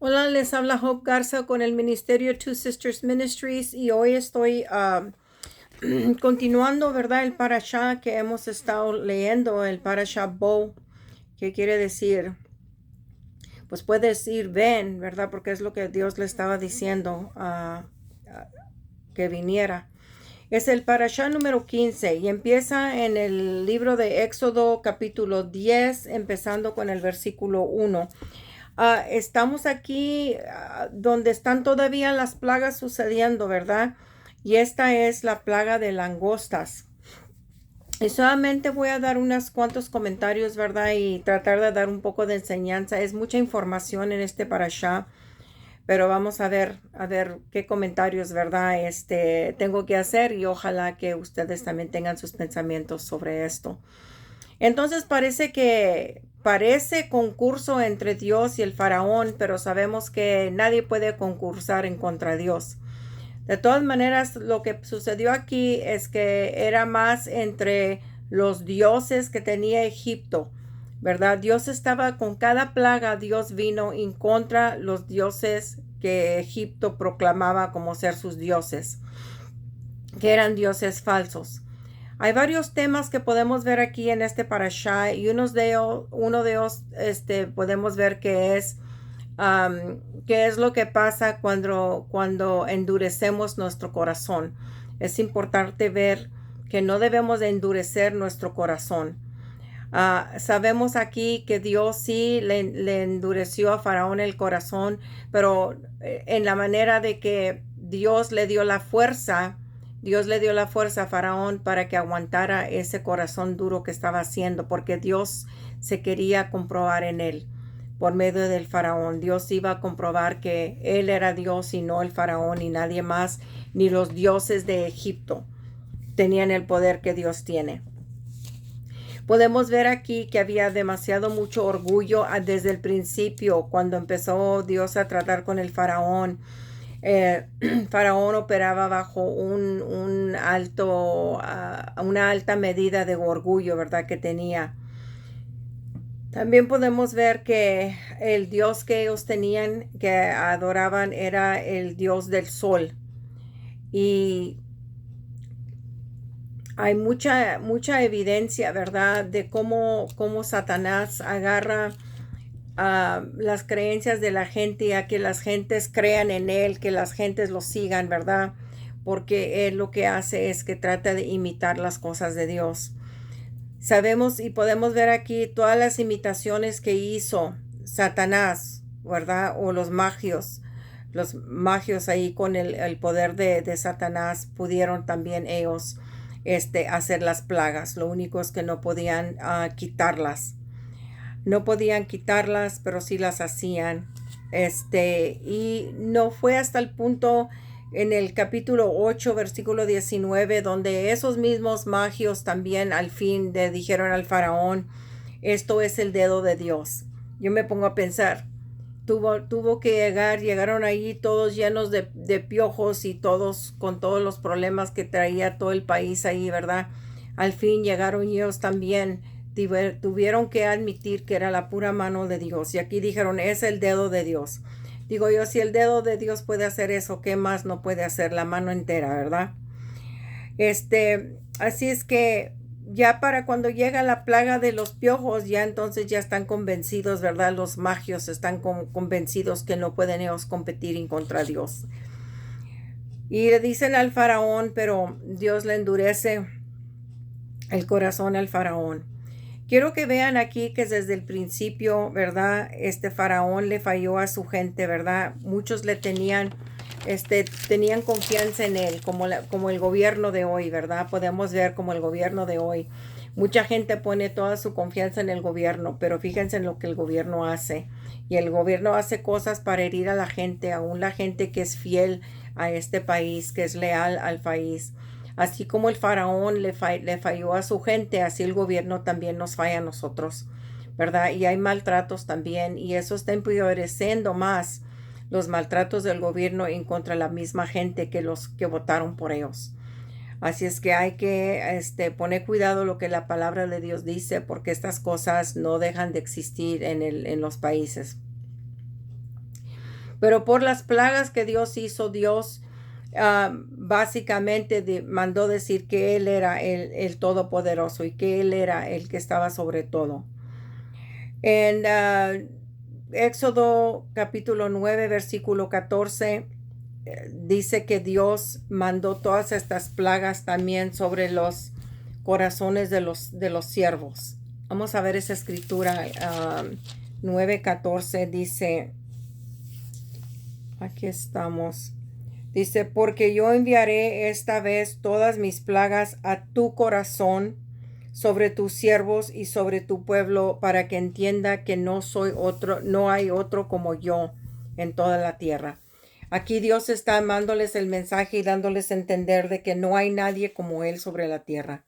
Hola, les habla Hope Garza con el ministerio Two Sisters Ministries y hoy estoy continuando, ¿verdad? El parashá que hemos estado leyendo, el parashá Bo, que quiere decir, pues puede decir ven, ¿verdad? Porque es lo que Dios le estaba diciendo que viniera. Es el parashá número 15 y empieza en el libro de Éxodo capítulo 10, empezando con el versículo 1. Estamos aquí donde están todavía las plagas sucediendo, ¿verdad? Y esta es la plaga de langostas. Y solamente voy a dar unos cuantos comentarios, ¿verdad? Y tratar de dar un poco de enseñanza. Es mucha información en este parashá, pero vamos a ver qué comentarios, ¿verdad? Tengo que hacer y ojalá que ustedes también tengan sus pensamientos sobre esto. Entonces parece concurso entre Dios y el faraón, pero sabemos que nadie puede concursar en contra de Dios. De todas maneras, lo que sucedió aquí es que era más entre los dioses que tenía Egipto, ¿verdad? Dios estaba con cada plaga, Dios vino en contra los dioses que Egipto proclamaba como ser sus dioses, que eran dioses falsos. Hay varios temas que podemos ver aquí en este parashá y uno de ellos podemos ver qué es lo que pasa cuando endurecemos nuestro corazón. Es importante ver que no debemos de endurecer nuestro corazón. Sabemos aquí que Dios sí le endureció a Faraón el corazón, pero en la manera de que Dios le dio la fuerza a Faraón para que aguantara ese corazón duro que estaba haciendo, porque Dios se quería comprobar en él. Por medio del Faraón, Dios iba a comprobar que él era Dios y no el Faraón, ni nadie más, ni los dioses de Egipto tenían el poder que Dios tiene. Podemos ver aquí que había demasiado mucho orgullo desde el principio, cuando empezó Dios a tratar con el faraón. Faraón operaba bajo una alta medida de orgullo, ¿verdad? Que tenía. También podemos ver que el Dios que ellos tenían, que adoraban, era el Dios del sol. Y hay mucha evidencia, ¿verdad?, de cómo Satanás agarra las creencias de la gente y a que las gentes crean en él, que las gentes lo sigan, ¿verdad? Porque él lo que hace es que trata de imitar las cosas de Dios. Sabemos y podemos ver aquí todas las imitaciones que hizo Satanás, ¿verdad? O los magios ahí con el poder de Satanás pudieron también ellos hacer las plagas. Lo único es que no podían quitarlas. No podían quitarlas, pero sí las hacían. Y no fue hasta el punto en el capítulo 8, versículo 19, donde esos mismos magios también al fin le dijeron al faraón, esto es el dedo de Dios. Yo me pongo a pensar, tuvo que llegaron ahí todos llenos de piojos y todos con todos los problemas que traía todo el país ahí, ¿verdad? Al fin llegaron ellos también, tuvieron que admitir que era la pura mano de Dios. Y aquí dijeron, es el dedo de Dios. Digo yo, si el dedo de Dios puede hacer eso, ¿qué más no puede hacer la mano entera, verdad? Así es que ya para cuando llega la plaga de los piojos, ya entonces ya están convencidos, ¿verdad? Los magios están convencidos que no pueden ellos competir en contra Dios. Y le dicen al faraón, pero Dios le endurece el corazón al faraón. Quiero que vean aquí que desde el principio, ¿verdad? Este faraón le falló a su gente, ¿verdad? Muchos le tenían confianza en él, como el gobierno de hoy, ¿verdad? Podemos ver como el gobierno de hoy. Mucha gente pone toda su confianza en el gobierno, pero fíjense en lo que el gobierno hace. Y el gobierno hace cosas para herir a la gente, aún la gente que es fiel a este país, que es leal al país. Así como el faraón le falló a su gente, así el gobierno también nos falla a nosotros, ¿verdad? Y hay maltratos también, y eso está empeoreciendo más los maltratos del gobierno en contra de la misma gente que los que votaron por ellos. Así es que hay que poner cuidado lo que la palabra de Dios dice, porque estas cosas no dejan de existir en los países. Pero por las plagas que Dios hizo, Dios básicamente mandó decir que Él era el Todopoderoso y que Él era el que estaba sobre todo. En Éxodo capítulo 9, versículo 14, dice que Dios mandó todas estas plagas también sobre los corazones de los siervos. Vamos a ver esa escritura. 9:14 dice, aquí estamos. Dice, porque yo enviaré esta vez todas mis plagas a tu corazón, sobre tus siervos y sobre tu pueblo, para que entienda que no soy otro, no hay otro como yo en toda la tierra. Aquí Dios está dándoles el mensaje y dándoles a entender de que no hay nadie como Él sobre la tierra.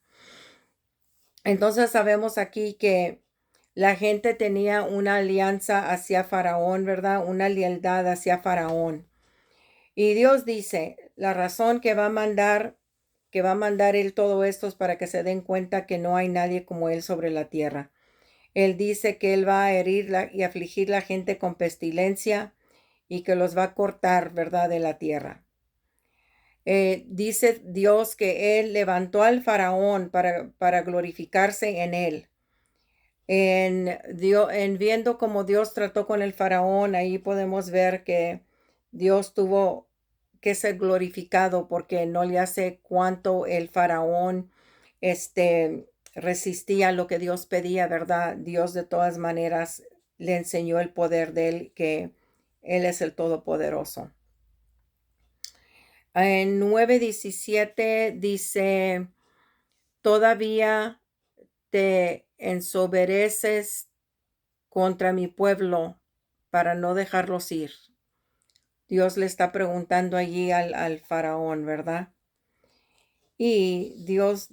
Entonces sabemos aquí que la gente tenía una alianza hacia Faraón, ¿verdad? Una lealtad hacia Faraón. Y Dios dice, la razón que va a mandar Él todo esto es para que se den cuenta que no hay nadie como Él sobre la tierra. Él dice que Él va a herir y afligir la gente con pestilencia y que los va a cortar, ¿verdad?, de la tierra. Dice Dios que Él levantó al faraón para glorificarse en Él. En viendo cómo Dios trató con el faraón, ahí podemos ver que Dios tuvo que ser glorificado porque no le hace cuánto el faraón resistía lo que Dios pedía, ¿verdad? Dios de todas maneras le enseñó el poder de Él, que Él es el Todopoderoso. En 9:17 dice, todavía te ensoberbeces contra mi pueblo para no dejarlos ir. Dios le está preguntando allí al faraón, ¿verdad? Y Dios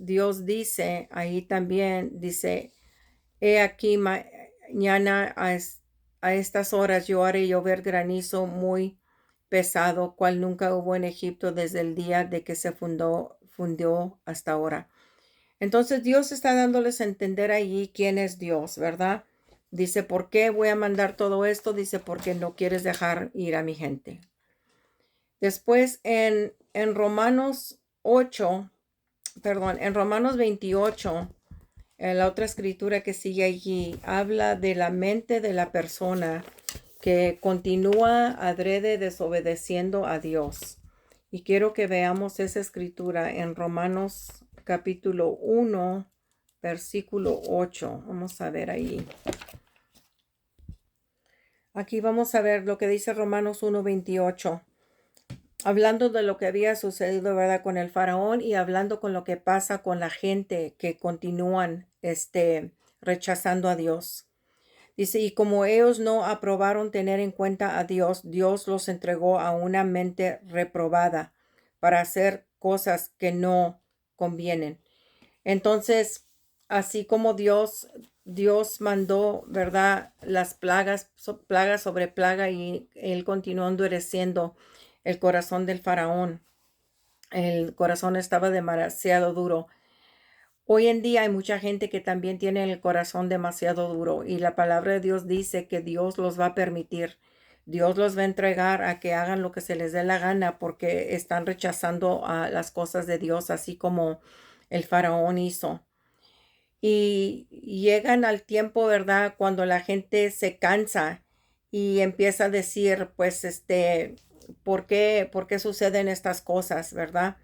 dice, ahí también dice, he aquí mañana a estas horas yo haré llover granizo muy pesado, cual nunca hubo en Egipto desde el día de que se fundió hasta ahora. Entonces Dios está dándoles a entender allí quién es Dios, ¿verdad? Dice, ¿por qué voy a mandar todo esto? Dice, porque no quieres dejar ir a mi gente. Después en Romanos 8, en Romanos 28, en la otra escritura que sigue allí, habla de la mente de la persona que continúa adrede desobedeciendo a Dios. Y quiero que veamos esa escritura en Romanos capítulo 1, versículo 8. Vamos a ver ahí. Aquí vamos a ver lo que dice Romanos 1:28. Hablando de lo que había sucedido, ¿verdad?, con el faraón y hablando con lo que pasa con la gente que continúan rechazando a Dios. Dice, y como ellos no aprobaron tener en cuenta a Dios, Dios los entregó a una mente reprobada para hacer cosas que no convienen. Entonces, así como Dios mandó, ¿verdad?, las plagas, plaga sobre plaga, y Él continuó endureciendo el corazón del faraón. El corazón estaba demasiado duro. Hoy en día hay mucha gente que también tiene el corazón demasiado duro, y la palabra de Dios dice que Dios los va a permitir. Dios los va a entregar a que hagan lo que se les dé la gana porque están rechazando a las cosas de Dios, así como el faraón hizo. Y llegan al tiempo, ¿verdad?, cuando la gente se cansa y empieza a decir, pues, ¿por qué suceden estas cosas, verdad?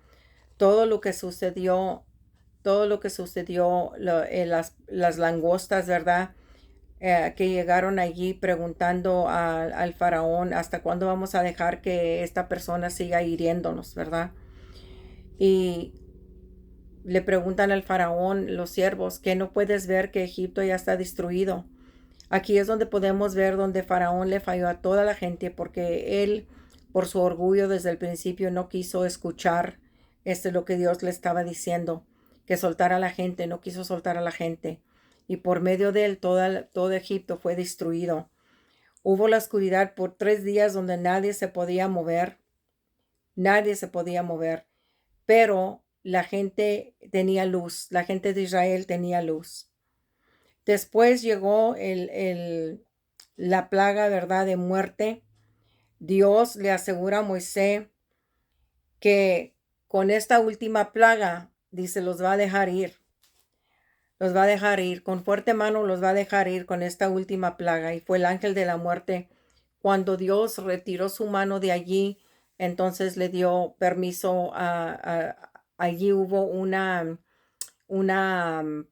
Todo lo que sucedió, las langostas, ¿verdad?, que llegaron allí preguntando al faraón, ¿hasta cuándo vamos a dejar que esta persona siga hiriéndonos, verdad? Y le preguntan al faraón, los siervos, ¿que no puedes ver que Egipto ya está destruido? Aquí es donde podemos ver donde Faraón le falló a toda la gente, porque él, por su orgullo desde el principio, no quiso escuchar lo que Dios le estaba diciendo, que soltara a la gente, no quiso soltar a la gente. Y por medio de él, todo Egipto fue destruido. Hubo la oscuridad por 3 días donde nadie se podía mover, pero la gente tenía luz, la gente de Israel tenía luz. Después llegó la plaga, ¿verdad?, de muerte. Dios le asegura a Moisés que con esta última plaga, dice, los va a dejar ir. Los va a dejar ir, con fuerte mano los va a dejar ir con esta última plaga. Y fue el ángel de la muerte. Cuando Dios retiró su mano de allí, entonces le dio permiso allí hubo una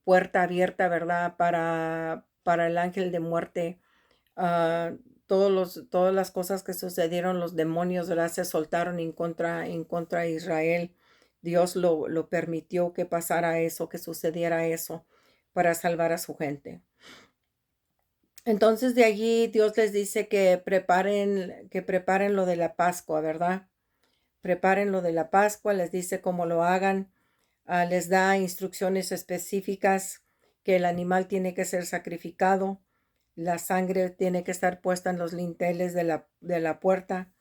puerta abierta, ¿verdad? Para el ángel de muerte. Ah, todas las cosas que sucedieron, los demonios, ¿verdad? Se soltaron en contra de Israel. Dios lo permitió que pasara eso, que sucediera eso para salvar a su gente. Entonces de allí Dios les dice que preparen lo de la Pascua, ¿verdad? Preparen lo de la Pascua, les dice cómo lo hagan, les da instrucciones específicas que el animal tiene que ser sacrificado, la sangre tiene que estar puesta en los linteles de la puerta.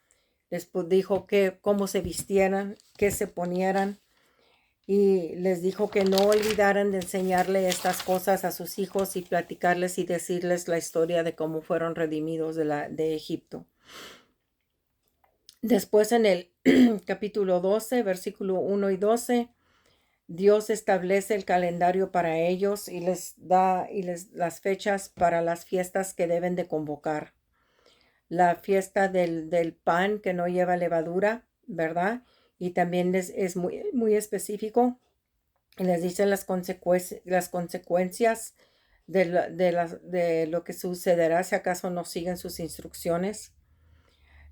Les dijo cómo se vistieran, qué se ponieran. Y les dijo que no olvidaran de enseñarle estas cosas a sus hijos y platicarles y decirles la historia de cómo fueron redimidos de Egipto. Después en el capítulo 12, versículo 1 y 12, Dios establece el calendario para ellos y les da las fechas para las fiestas que deben de convocar. La fiesta del pan que no lleva levadura, ¿verdad? Y también es muy, muy específico. Les dice las consecuencias de lo que sucederá si acaso no siguen sus instrucciones.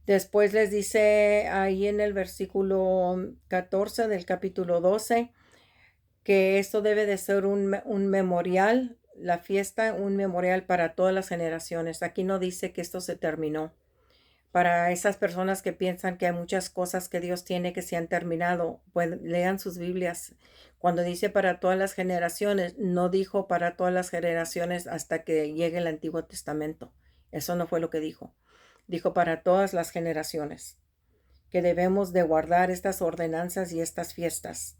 Después les dice ahí en el versículo 14 del capítulo 12 que esto debe de ser un memorial, la fiesta, un memorial para todas las generaciones. Aquí no dice que esto se terminó. Para esas personas que piensan que hay muchas cosas que Dios tiene que se han terminado, pues lean sus Biblias. Cuando dice para todas las generaciones, no dijo para todas las generaciones hasta que llegue el Antiguo Testamento. Eso no fue lo que dijo. Dijo para todas las generaciones, que debemos de guardar estas ordenanzas y estas fiestas.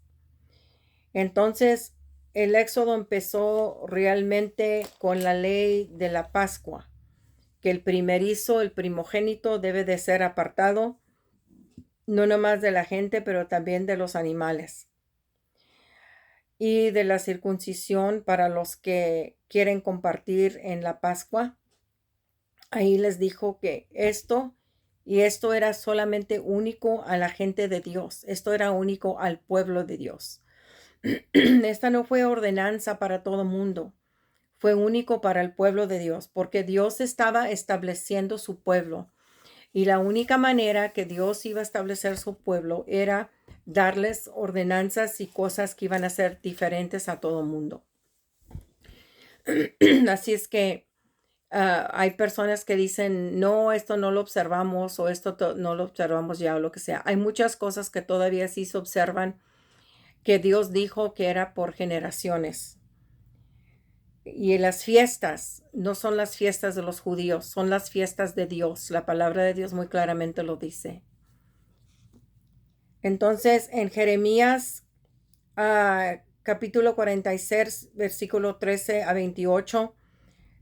Entonces, el Éxodo empezó realmente con la ley de la Pascua, que el primerizo, el primogénito, debe de ser apartado, no nomás de la gente, pero también de los animales. Y de la circuncisión para los que quieren compartir en la Pascua. Ahí les dijo que esto era solamente único a la gente de Dios. Esto era único al pueblo de Dios. Esta no fue ordenanza para todo mundo. Fue único para el pueblo de Dios, porque Dios estaba estableciendo su pueblo. Y la única manera que Dios iba a establecer su pueblo era darles ordenanzas y cosas que iban a ser diferentes a todo mundo. Así es que hay personas que dicen, no, esto no lo observamos o esto no lo observamos ya o lo que sea. Hay muchas cosas que todavía sí se observan que Dios dijo que era por generaciones. Y las fiestas no son las fiestas de los judíos, son las fiestas de Dios. La palabra de Dios muy claramente lo dice. Entonces, en Jeremías capítulo 46, versículo 13 a 28,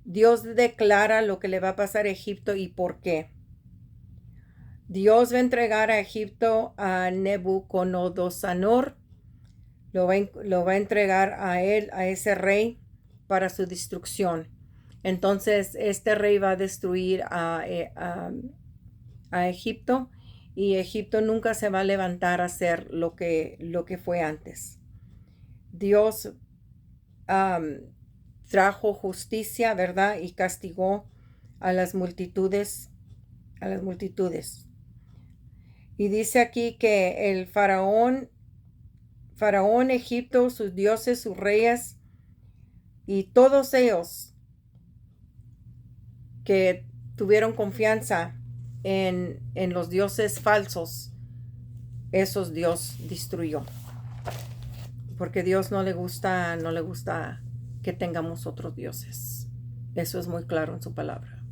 Dios declara lo que le va a pasar a Egipto y por qué. Dios va a entregar a Egipto a Nebucodonosor, lo va a entregar a él, a ese rey, para su destrucción. Entonces, este rey va a destruir a Egipto y Egipto nunca se va a levantar a hacer lo que fue antes. Dios trajo justicia, ¿verdad? Y castigó a las multitudes, Y dice aquí que el faraón, Egipto, sus dioses, sus reyes y todos ellos que tuvieron confianza en los dioses falsos, esos Dios destruyó. Porque Dios no le gusta que tengamos otros dioses. Eso es muy claro en su palabra.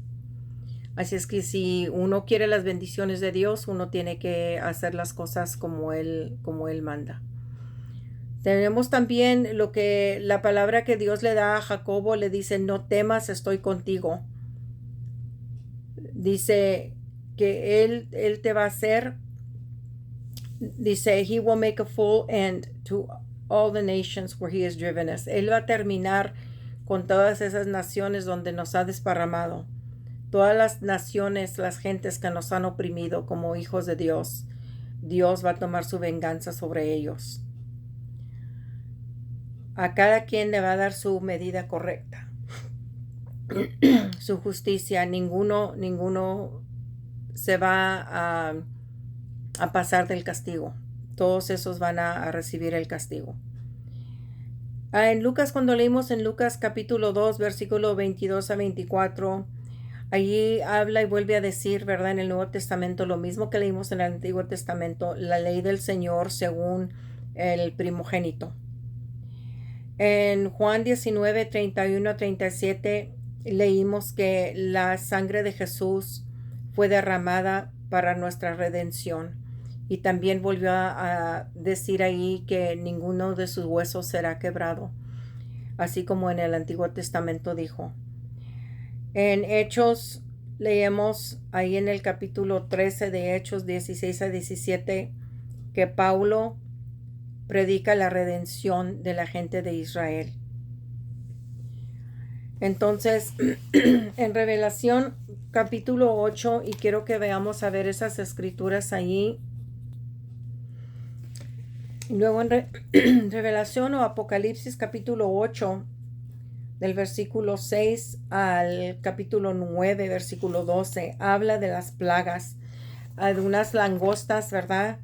Así es que si uno quiere las bendiciones de Dios, uno tiene que hacer las cosas como Él manda. Tenemos también lo que la palabra que Dios le da a Jacobo, le dice, no temas, estoy contigo. Dice, que él te va a hacer, dice, he will make a full end to all the nations where he has driven us. Él va a terminar con todas esas naciones donde nos ha desparramado. Todas las naciones, las gentes que nos han oprimido como hijos de Dios, Dios va a tomar su venganza sobre ellos. A cada quien le va a dar su medida correcta, su justicia. Ninguno se va a pasar del castigo. Todos esos van a recibir el castigo. En Lucas, cuando leímos en Lucas capítulo 2, versículo 22 a 24, allí habla y vuelve a decir, ¿verdad? En el Nuevo Testamento, lo mismo que leímos en el Antiguo Testamento, la ley del Señor según el primogénito. En Juan 19, 31 a 37, leímos que la sangre de Jesús fue derramada para nuestra redención. Y también volvió a decir ahí que ninguno de sus huesos será quebrado, así como en el Antiguo Testamento dijo. En Hechos leemos ahí en el capítulo 13 de Hechos 16 a 17 que Pablo predica la redención de la gente de Israel. Entonces, en Revelación capítulo 8, y quiero que veamos a ver esas escrituras allí. Luego en Revelación o Apocalipsis capítulo 8, del versículo 6 al capítulo 9, versículo 12, habla de las plagas, de unas langostas, ¿verdad?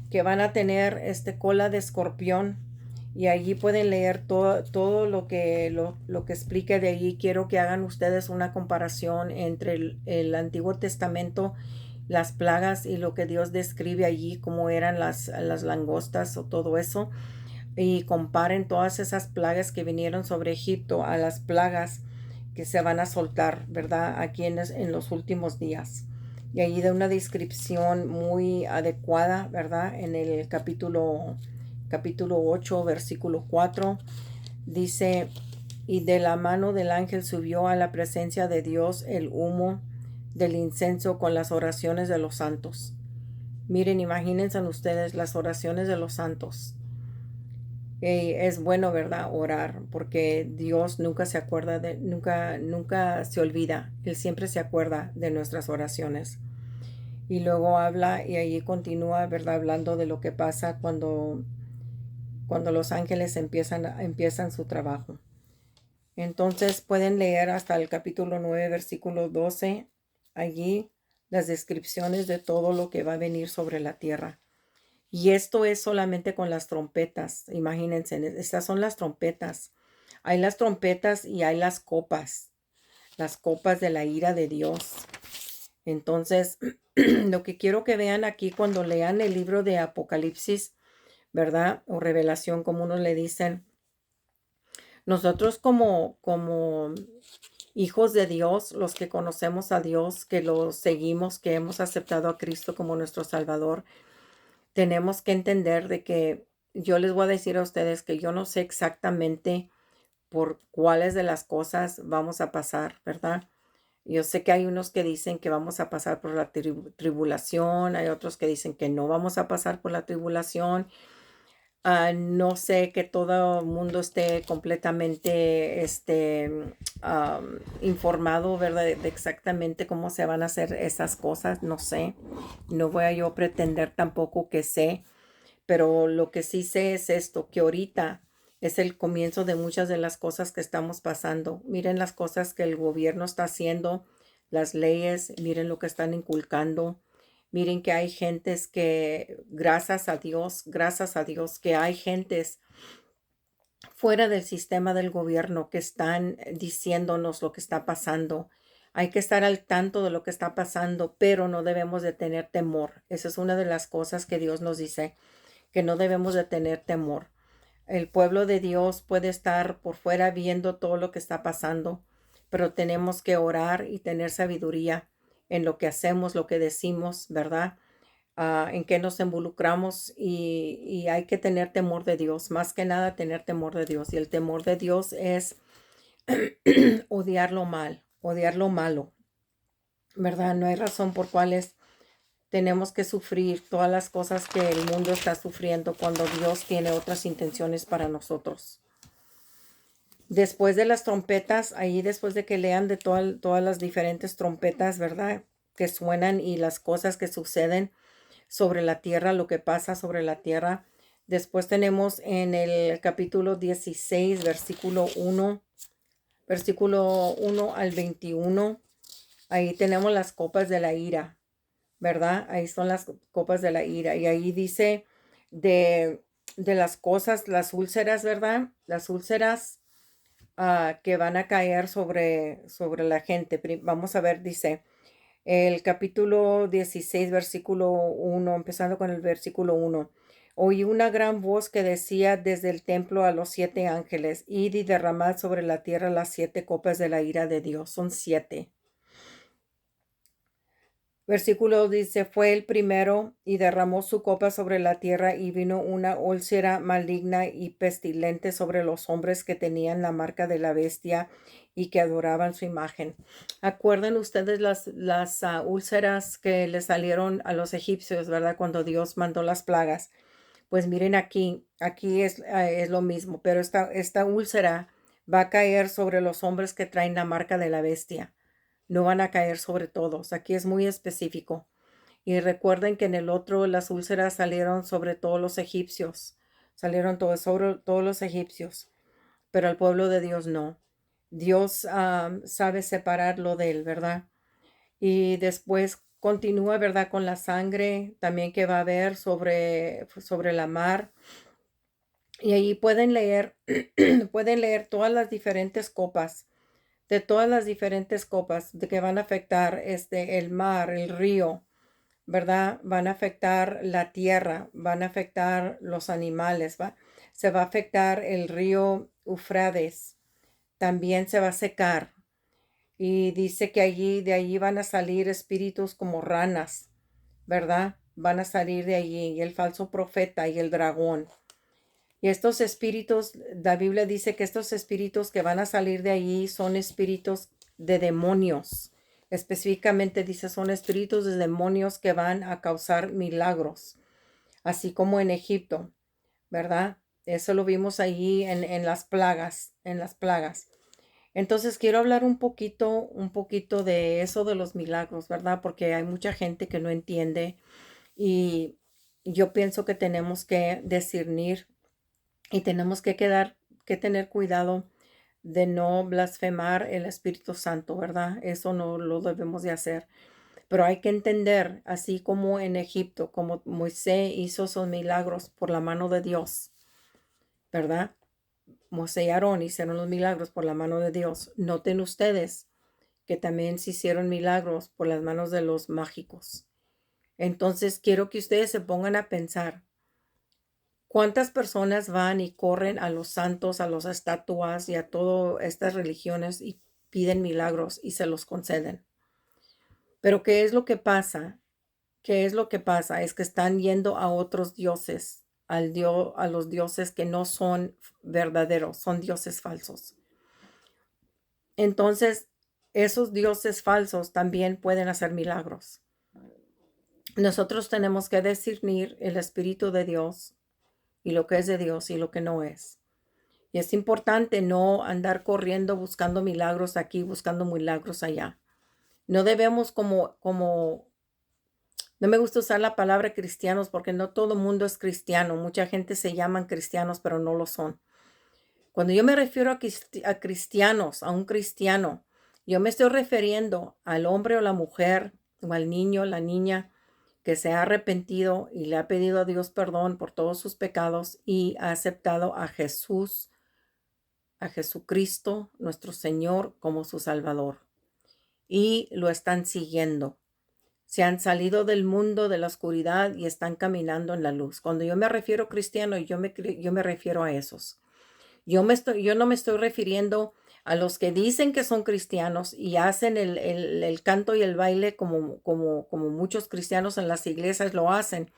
Que van a tener cola de escorpión. Y allí pueden leer todo lo que explique de allí. Quiero que hagan ustedes una comparación entre el Antiguo Testamento, las plagas y lo que Dios describe allí, cómo eran las langostas o todo eso, y comparen todas esas plagas que vinieron sobre Egipto a las plagas que se van a soltar, ¿verdad? Aquí en los últimos días. Y allí da una descripción muy adecuada, ¿verdad? En el capítulo 8, versículo 4, dice, y de la mano del ángel subió a la presencia de Dios el humo del incenso con las oraciones de los santos. Miren, imagínense ustedes las oraciones de los santos. Es bueno, ¿verdad? Orar, porque Dios nunca se acuerda nunca se olvida. Él siempre se acuerda de nuestras oraciones. Y luego habla y allí continúa, ¿verdad? Hablando de lo que pasa cuando los ángeles empiezan su trabajo. Entonces pueden leer hasta el capítulo 9, versículo 12, allí las descripciones de todo lo que va a venir sobre la tierra. Y esto es solamente con las trompetas. Imagínense, estas son las trompetas. Hay las trompetas y hay las copas de la ira de Dios. Entonces, lo que quiero que vean aquí cuando lean el libro de Apocalipsis, ¿verdad? O Revelación, como unos le dicen. Nosotros como hijos de Dios, los que conocemos a Dios, que lo seguimos, que hemos aceptado a Cristo como nuestro Salvador, tenemos que entender de que yo les voy a decir a ustedes que yo no sé exactamente por cuáles de las cosas vamos a pasar, ¿verdad? Yo sé que hay unos que dicen que vamos a pasar por la tribulación, hay otros que dicen que no vamos a pasar por la tribulación. No sé que todo el mundo esté completamente informado, ¿verdad? De exactamente cómo se van a hacer esas cosas, no sé. No voy a yo pretender tampoco que sé, pero lo que sí sé es esto, que ahorita es el comienzo de muchas de las cosas que estamos pasando. Miren las cosas que el gobierno está haciendo, las leyes, miren lo que están inculcando. Miren que hay gentes que, gracias a Dios, que hay gentes fuera del sistema del gobierno que están diciéndonos lo que está pasando. Hay que estar al tanto de lo que está pasando, pero no debemos de tener temor. Esa es una de las cosas que Dios nos dice, que no debemos de tener temor. El pueblo de Dios puede estar por fuera viendo todo lo que está pasando, pero tenemos que orar y tener sabiduría en lo que hacemos, lo que decimos, ¿verdad? En qué nos involucramos y hay que tener temor de Dios, más que nada tener temor de Dios. Y el temor de Dios es odiar lo malo, ¿verdad? No hay razón por cuales tenemos que sufrir todas las cosas que el mundo está sufriendo cuando Dios tiene otras intenciones para nosotros. Después de las trompetas, ahí después de que lean de todas las diferentes trompetas, ¿verdad? Que suenan y las cosas que suceden sobre la tierra, lo que pasa sobre la tierra. Después tenemos en el capítulo 16, versículo 1 al 21. Ahí tenemos las copas de la ira, ¿verdad? Ahí son las copas de la ira. Y ahí dice de, de las cosas, las úlceras, ¿verdad? Las úlceras que van a caer sobre la gente. Vamos a ver, dice el capítulo 16, versículo 1, empezando con el versículo 1. Oí una gran voz que decía desde el templo a los 7 ángeles, id y derramad sobre la tierra las 7 copas de la ira de Dios. Son 7. Versículo dice, fue el primero y derramó su copa sobre la tierra y vino una úlcera maligna y pestilente sobre los hombres que tenían la marca de la bestia y que adoraban su imagen. ¿Acuerdan ustedes las úlceras que le salieron a los egipcios, verdad? Cuando Dios mandó las plagas. Pues miren aquí es lo mismo, pero esta úlcera va a caer sobre los hombres que traen la marca de la bestia. No van a caer sobre todos. Aquí es muy específico. Y recuerden que en el otro las úlceras salieron sobre todos los egipcios. Salieron sobre todos los egipcios. Pero al pueblo de Dios no. Dios sabe separarlo de él, ¿verdad? Y después continúa, ¿verdad? Con la sangre también que va a haber sobre la mar. Y ahí pueden leer, pueden leer todas las diferentes copas de todas las diferentes copas de que van a afectar el mar, el río, ¿verdad? Van a afectar la tierra, van a afectar los animales, ¿va? Se va a afectar el río Eufrates, también se va a secar. Y dice que de allí van a salir espíritus como ranas, ¿verdad? Van a salir de allí, y el falso profeta y el dragón. Y estos espíritus, la Biblia dice que estos espíritus que van a salir de allí son espíritus de demonios. Específicamente dice, son espíritus de demonios que van a causar milagros, así como en Egipto, ¿verdad? Eso lo vimos allí en las plagas, Entonces quiero hablar un poquito de eso de los milagros, ¿verdad? Porque hay mucha gente que no entiende y yo pienso que tenemos que discernir y tenemos que tener cuidado de no blasfemar el Espíritu Santo, ¿verdad? Eso no lo debemos de hacer. Pero hay que entender, así como en Egipto, como Moisés hizo esos milagros por la mano de Dios, ¿verdad? Moisés y Aarón hicieron los milagros por la mano de Dios. Noten ustedes que también se hicieron milagros por las manos de los mágicos. Entonces quiero que ustedes se pongan a pensar, ¿cuántas personas van y corren a los santos, a las estatuas y a todas estas religiones y piden milagros y se los conceden? Pero ¿qué es lo que pasa? ¿Qué es lo que pasa? Es que están yendo a otros dioses, a los dioses que no son verdaderos, son dioses falsos. Entonces, esos dioses falsos también pueden hacer milagros. Nosotros tenemos que discernir el Espíritu de Dios y lo que es de Dios y lo que no es. Y es importante no andar corriendo buscando milagros aquí, buscando milagros allá. No debemos no me gusta usar la palabra cristianos porque no todo el mundo es cristiano. Mucha gente se llaman cristianos, pero no lo son. Cuando yo me refiero a cristianos, a un cristiano, yo me estoy refiriendo al hombre o la mujer, o al niño, la niña, que se ha arrepentido y le ha pedido a Dios perdón por todos sus pecados y ha aceptado a Jesús, a Jesucristo, nuestro Señor, como su Salvador. Y lo están siguiendo. Se han salido del mundo de la oscuridad y están caminando en la luz. Cuando yo me refiero a cristiano, yo me refiero a esos. Yo no me estoy refiriendo a los que dicen que son cristianos y hacen el canto y el baile como muchos cristianos en las iglesias lo hacen,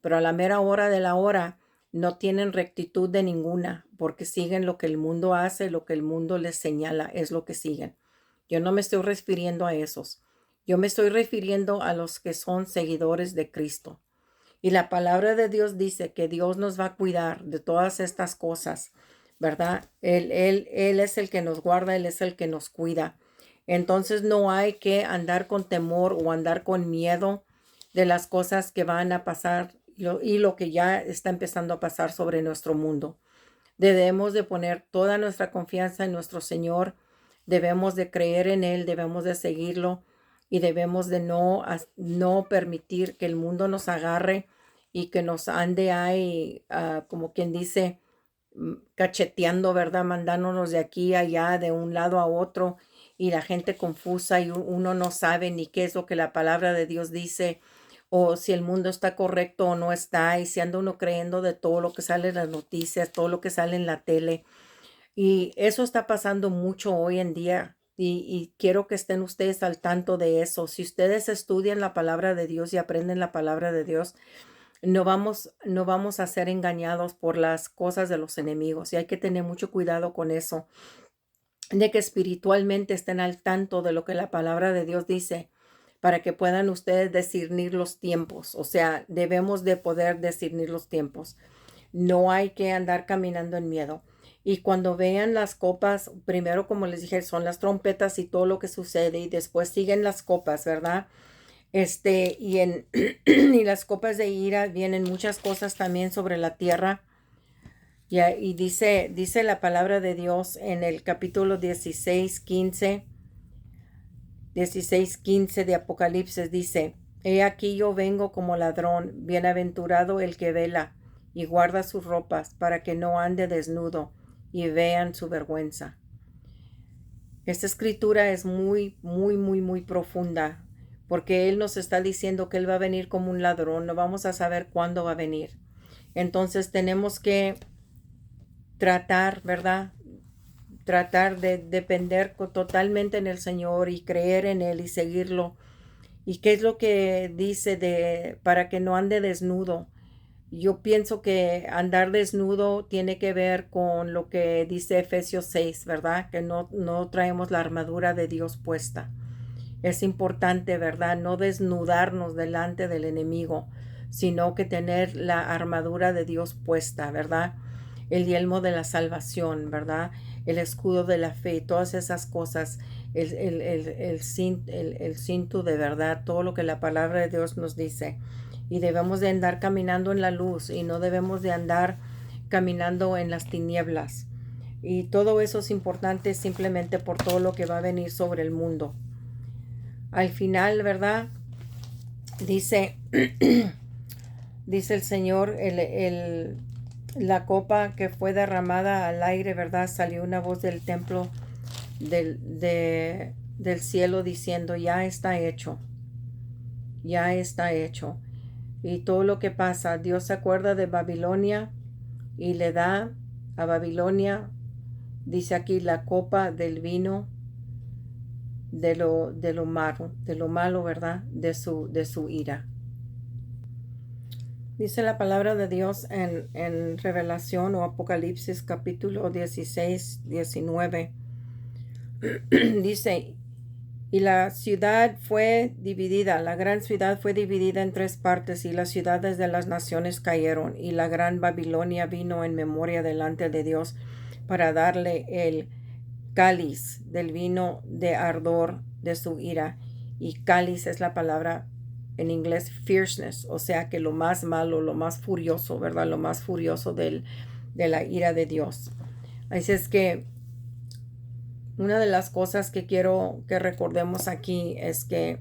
pero a la mera hora de la hora no tienen rectitud de ninguna, porque siguen lo que el mundo hace, lo que el mundo les señala, es lo que siguen. Yo no me estoy refiriendo a esos. Yo me estoy refiriendo a los que son seguidores de Cristo. Y la palabra de Dios dice que Dios nos va a cuidar de todas estas cosas, ¿verdad? Él es el que nos guarda, Él es el que nos cuida. Entonces no hay que andar con temor o andar con miedo de las cosas que van a pasar y lo que ya está empezando a pasar sobre nuestro mundo. Debemos de poner toda nuestra confianza en nuestro Señor, debemos de creer en Él, debemos de seguirlo y debemos de no permitir que el mundo nos agarre y que nos ande ahí, como quien dice, cacheteando, ¿verdad? Mandándonos de aquí a allá, de un lado a otro, y la gente confusa y uno no sabe ni qué es lo que la palabra de Dios dice, o si el mundo está correcto o no está, y si anda uno creyendo de todo lo que sale en las noticias, todo lo que sale en la tele. Y eso está pasando mucho hoy en día. Y quiero que estén ustedes al tanto de eso. Si ustedes estudian la palabra de Dios y aprenden la palabra de Dios, no vamos a ser engañados por las cosas de los enemigos. Y hay que tener mucho cuidado con eso, de que espiritualmente estén al tanto de lo que la palabra de Dios dice, para que puedan ustedes discernir los tiempos. O sea, debemos de poder discernir los tiempos. No hay que andar caminando en miedo. Y cuando vean las copas, primero, como les dije, son las trompetas y todo lo que sucede, y después siguen las copas, ¿verdad? Y las copas de ira vienen muchas cosas también sobre la tierra. Y dice la palabra de Dios en el capítulo 16:15 de Apocalipsis, dice: He aquí yo vengo como ladrón, bienaventurado el que vela y guarda sus ropas, para que no ande desnudo y vean su vergüenza. Esta escritura es muy, muy, muy, muy profunda, porque Él nos está diciendo que Él va a venir como un ladrón. No vamos a saber cuándo va a venir. Entonces tenemos que tratar, ¿verdad? Tratar de depender totalmente en el Señor y creer en Él y seguirlo. ¿Y qué es lo que dice para que no ande desnudo? Yo pienso que andar desnudo tiene que ver con lo que dice Efesios 6, ¿verdad? Que no traemos la armadura de Dios puesta. Es importante, ¿verdad? No desnudarnos delante del enemigo, sino que tener la armadura de Dios puesta, ¿verdad? El yelmo de la salvación, ¿verdad? El escudo de la fe, todas esas cosas, el cinto de verdad, todo lo que la palabra de Dios nos dice. Y debemos de andar caminando en la luz y no debemos de andar caminando en las tinieblas. Y todo eso es importante simplemente por todo lo que va a venir sobre el mundo. Al final, ¿verdad? Dice, dice el Señor, la copa que fue derramada al aire, ¿verdad? Salió una voz del templo del cielo diciendo: ya está hecho, ya está hecho. Y todo lo que pasa, Dios se acuerda de Babilonia y le da a Babilonia, dice aquí, la copa del vino de lo malo, ¿verdad? De su ira. Dice la palabra de Dios en Revelación o Apocalipsis capítulo 16-19. Dice: y la ciudad fue dividida, la gran ciudad fue dividida en tres partes, y las ciudades de las naciones cayeron, y la gran Babilonia vino en memoria delante de Dios para darle el cáliz del vino de ardor de su ira. Y cáliz es la palabra en inglés fierceness, o sea que lo más malo, lo más furioso, ¿verdad? Lo más furioso de la ira de Dios. Así es que una de las cosas que quiero que recordemos aquí es que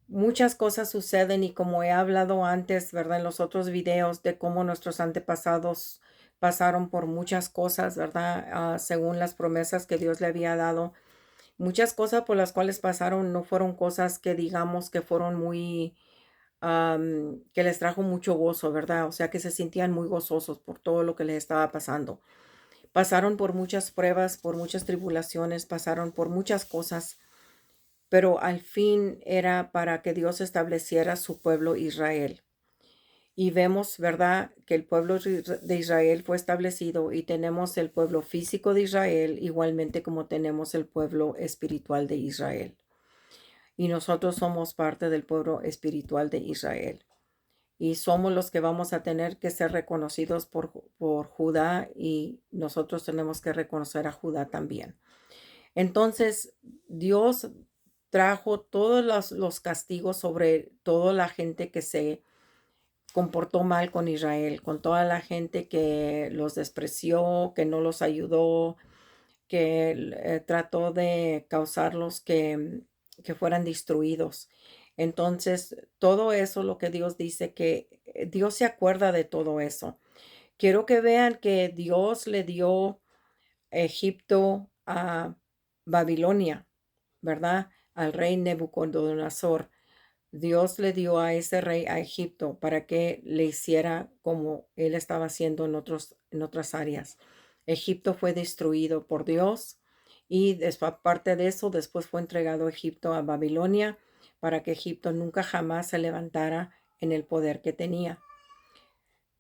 muchas cosas suceden, y como he hablado antes, ¿verdad? En los otros videos, de cómo nuestros antepasados pasaron por muchas cosas, ¿verdad? Según las promesas que Dios le había dado. Muchas cosas por las cuales pasaron no fueron cosas que digamos que fueron muy, que les trajo mucho gozo, ¿verdad? O sea, que se sentían muy gozosos por todo lo que les estaba pasando. Pasaron por muchas pruebas, por muchas tribulaciones, pasaron por muchas cosas, pero al fin era para que Dios estableciera su pueblo Israel. Y vemos, ¿verdad?, que el pueblo de Israel fue establecido, y tenemos el pueblo físico de Israel igualmente como tenemos el pueblo espiritual de Israel. y nosotros somos parte del pueblo espiritual de Israel. Y somos los que vamos a tener que ser reconocidos por Judá y nosotros tenemos que reconocer a Judá también. Entonces, Dios trajo todos los castigos sobre toda la gente que se comportó mal con Israel, con toda la gente que los despreció, que no los ayudó, que trató de causarlos que fueran destruidos. Entonces, todo eso, lo que Dios dice, que Dios se acuerda de todo eso. Quiero que vean que Dios le dio Egipto a Babilonia, ¿verdad? Al rey Nebucodonosor. Dios le dio a ese rey a Egipto para que le hiciera como él estaba haciendo en otras áreas. Egipto fue destruido por Dios y aparte de eso, después fue entregado Egipto a Babilonia para que Egipto nunca jamás se levantara en el poder que tenía.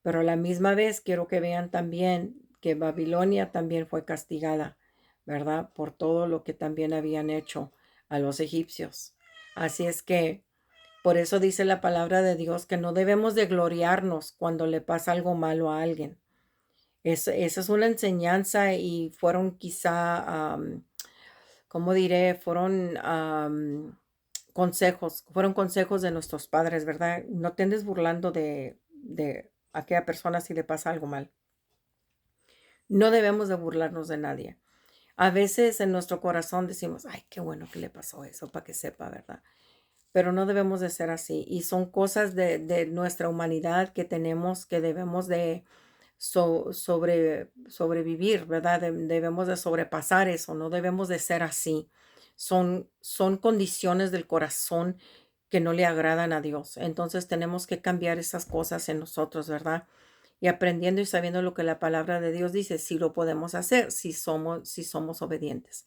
Pero a la misma vez quiero que vean también que Babilonia también fue castigada, ¿verdad? Por todo lo que también habían hecho a los egipcios. Así es que por eso dice la palabra de Dios que no debemos de gloriarnos cuando le pasa algo malo a alguien. Esa es una enseñanza y fueron quizá, ¿cómo diré? Fueron consejos de nuestros padres, ¿verdad? No te andes burlando de aquella persona si le pasa algo mal. No debemos de burlarnos de nadie. A veces en nuestro corazón decimos, ay, qué bueno que le pasó eso, para que sepa, ¿verdad? Pero no debemos de ser así. Y son cosas de nuestra humanidad que tenemos, que debemos de sobrevivir, ¿verdad? Debemos de sobrepasar eso, no debemos de ser así. Son condiciones del corazón que no le agradan a Dios. Entonces tenemos que cambiar esas cosas en nosotros, ¿verdad? Y aprendiendo y sabiendo lo que la palabra de Dios dice, si lo podemos hacer, si somos obedientes.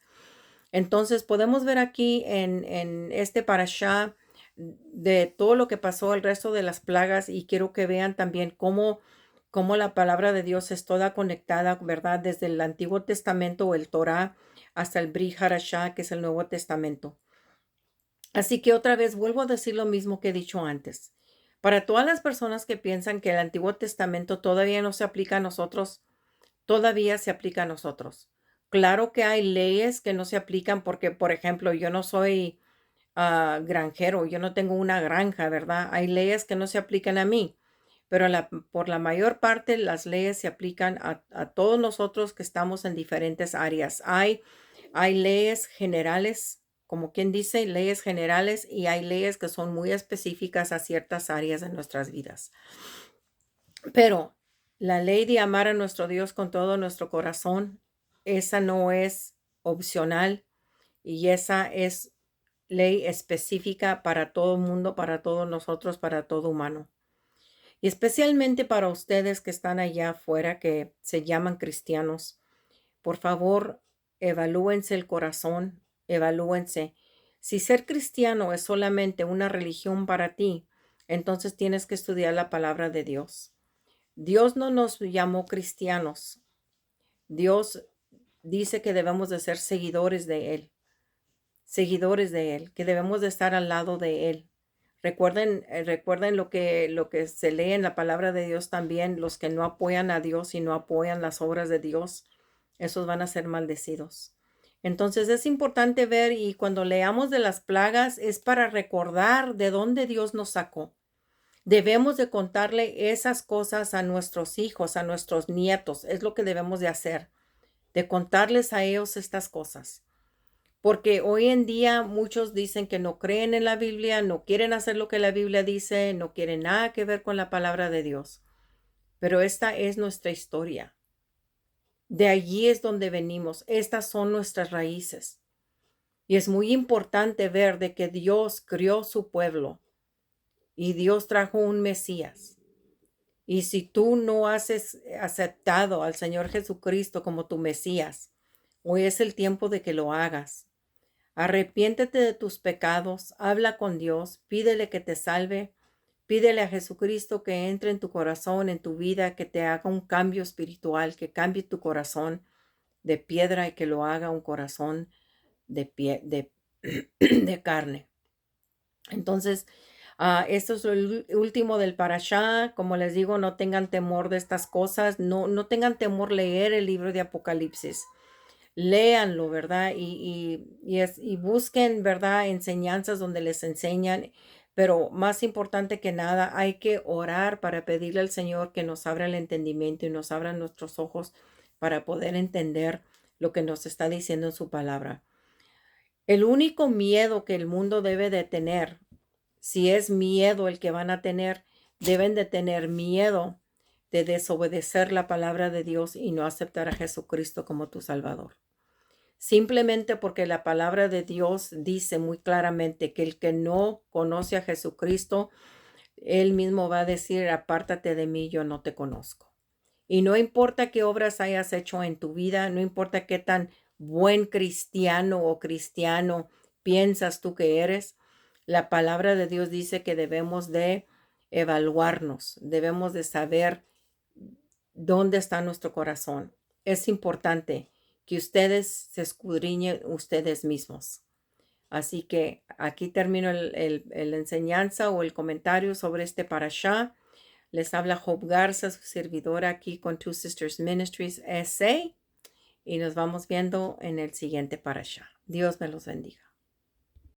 Entonces podemos ver aquí en este parashá de todo lo que pasó el resto de las plagas y quiero que vean también cómo la palabra de Dios es toda conectada, ¿verdad? Desde el Antiguo Testamento o el Torá hasta el Brit Hadashah, que es el Nuevo Testamento. Así que otra vez vuelvo a decir lo mismo que he dicho antes. Para todas las personas que piensan que el Antiguo Testamento todavía no se aplica a nosotros, todavía se aplica a nosotros. Claro que hay leyes que no se aplican porque, por ejemplo, yo no soy granjero, yo no tengo una granja, ¿verdad? Hay leyes que no se aplican a mí, pero por la mayor parte las leyes se aplican a todos nosotros que estamos en diferentes áreas. Hay leyes generales, como quien dice, leyes generales y hay leyes que son muy específicas a ciertas áreas de nuestras vidas. Pero la ley de amar a nuestro Dios con todo nuestro corazón, esa no es opcional y esa es ley específica para todo mundo, para todos nosotros, para todo humano. Y especialmente para ustedes que están allá afuera, que se llaman cristianos. Por favor, evalúense el corazón, evalúense. Si ser cristiano es solamente una religión para ti, entonces tienes que estudiar la palabra de Dios. Dios no nos llamó cristianos. Dios dice que debemos de ser seguidores de Él, que debemos de estar al lado de Él. Recuerden lo que se lee en la palabra de Dios también, los que no apoyan a Dios y no apoyan las obras de Dios, esos van a ser maldecidos. Entonces es importante ver y cuando leamos de las plagas es para recordar de dónde Dios nos sacó. Debemos de contarle esas cosas a nuestros hijos, a nuestros nietos. Es lo que debemos de hacer, de contarles a ellos estas cosas. Porque hoy en día muchos dicen que no creen en la Biblia, no quieren hacer lo que la Biblia dice, no quieren nada que ver con la palabra de Dios. Pero esta es nuestra historia. De allí es donde venimos. Estas son nuestras raíces. Y es muy importante ver de que Dios crió su pueblo y Dios trajo un Mesías. Y si tú no has aceptado al Señor Jesucristo como tu Mesías, hoy es el tiempo de que lo hagas. Arrepiéntete de tus pecados, habla con Dios, pídele que te salve, pídele a Jesucristo que entre en tu corazón, en tu vida, que te haga un cambio espiritual, que cambie tu corazón de piedra y que lo haga un corazón de, de carne. Entonces, esto es el último del parashá. Como les digo, no tengan temor de estas cosas. No tengan temor leer el libro de Apocalipsis. Léanlo, ¿verdad? Y busquen, ¿verdad? Enseñanzas donde les enseñan. Pero más importante que nada, hay que orar para pedirle al Señor que nos abra el entendimiento y nos abra nuestros ojos para poder entender lo que nos está diciendo en su palabra. El único miedo que el mundo debe de tener, si es miedo el que van a tener, deben de tener miedo de desobedecer la palabra de Dios y no aceptar a Jesucristo como tu Salvador. Simplemente porque la palabra de Dios dice muy claramente que el que no conoce a Jesucristo, él mismo va a decir, apártate de mí, yo no te conozco. Y no importa qué obras hayas hecho en tu vida, no importa qué tan buen cristiano o cristiano piensas tú que eres, la palabra de Dios dice que debemos de evaluarnos, debemos de saber dónde está nuestro corazón. Es importante que ustedes se escudriñen ustedes mismos. Así que aquí termino el enseñanza o el comentario sobre este parashá. Les habla Job Garza, su servidora aquí con Two Sisters Ministries S.A. Y nos vamos viendo en el siguiente parashá. Dios me los bendiga.